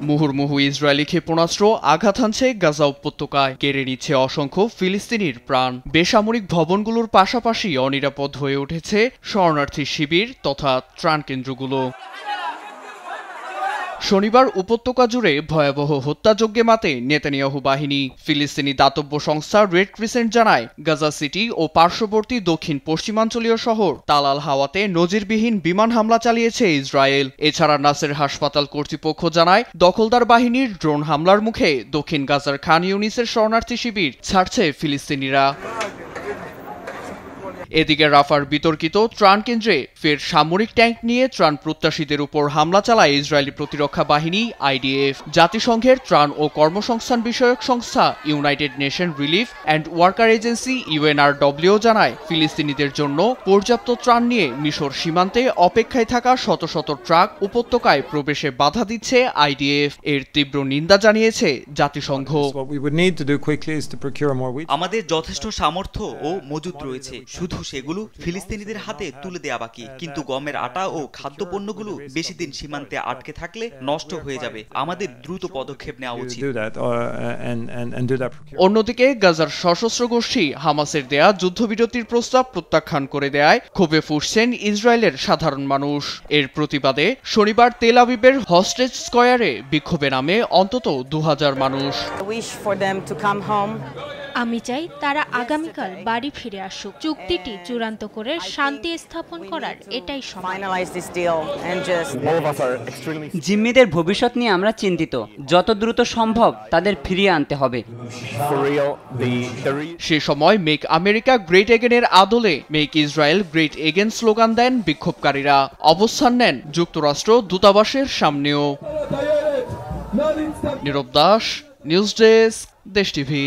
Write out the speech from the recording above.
মুহুর্মুহু ইসরায়েলি ক্ষেপণাস্ত্র আঘাত হানছে গাজা উপত্যকায়, কেড়ে নিচ্ছে অসংখ্য ফিলিস্তিনির প্রাণ। বেসামরিক ভবনগুলোর পাশাপাশি অনিরাপদ হয়ে উঠেছে শরণার্থী শিবির তথা ত্রাণ কেন্দ্রগুলো। শনিবার উপত্যকা জুড়ে ভয়াবহ হত্যাযজ্ঞে মাতে নেতানিয়াহু বাহিনী। ফিলিস্তিনি দাতব্য সংস্থা রেড ক্রিসেন্ট জানায়, গাজা সিটি ও পার্শ্ববর্তী দক্ষিণ পশ্চিমাঞ্চলীয় শহর তাল আল হাওয়াতে নজিরবিহীন বিমান হামলা চালিয়েছে ইসরায়েল। এছাড়া নাসের হাসপাতাল কর্তৃপক্ষ জানায়, দখলদার বাহিনীর ড্রোন হামলার মুখে দক্ষিণ গাজার খান ইউনিসের শরণার্থী শিবির ছাড়ছে ফিলিস্তিনিরা। এদিকে রাফার বিতর্কিত ত্রাণ কেন্দ্রে ফের সামরিক ট্যাঙ্ক নিয়ে ত্রাণ প্রত্যাশীদের উপর হামলা চালায় ইসরায়েলি প্রতিরক্ষা বাহিনী আইডিএফ। জাতিসংঘের ত্রাণ ও কর্মসংস্থান বিষয়ক সংস্থা United nation relief and worker agency UNRW জানায়, ফিলিস্তিনিদের জন্য পর্যাপ্ত ত্রাণ নিয়ে মিশর সীমান্তে অপেক্ষায় থাকা শত শত ট্রাক উপত্যকায় প্রবেশে বাধা দিচ্ছে আইডিএফ। এর তীব্র নিন্দা জানিয়েছে জাতিসংঘ। আমাদের যথেষ্ট সামর্থ্য ও মজুদ রয়েছে, শুধু সেগুলো ফিলিস্তিনিদের হাতে তুলে দেয়া বাকি। কিন্তু গমের আটা ও খাদ্যপণ্যগুলো বেশি দিন সীমান্তে আটকে থাকলে নষ্ট হয়ে যাবে। আমাদের দ্রুত পদক্ষেপ নেওয়া উচিত। অন্যদিকে গাজার সশস্ত্র গোষ্ঠী হামাসের দেয়া যুদ্ধবিরতির প্রস্তাব প্রত্যাখ্যান করে দেয় ক্ষোভে ফুঁসছেন ইসরায়েলের সাধারণ মানুষ। এর প্রতিবাদে শনিবার তেল আবিবের হস্টেজ স্কয়ারে বিক্ষোভে নামে অন্তত 2000 মানুষ। আমি চাই তারা আগামীকাল বাড়ি ফিরে আসুক। চুক্তিটি চূড়ান্ত করে শান্তি স্থাপন করার এটাই সময়। জিম্মিদের ভবিষ্যৎ নিয়ে আমরা চিন্তিত। যত দ্রুত সম্ভব তাদের ফিরিয়ে আনতে হবে। সে সময় মেক আমেরিকা গ্রেট এগেনের আদলে make Israel great again slogan দেন বিক্ষোভকারীরা। অবস্থান নেন যুক্তরাষ্ট্র দূতাবাসের সামনেও। Nirab Das, news desk, Desh TV.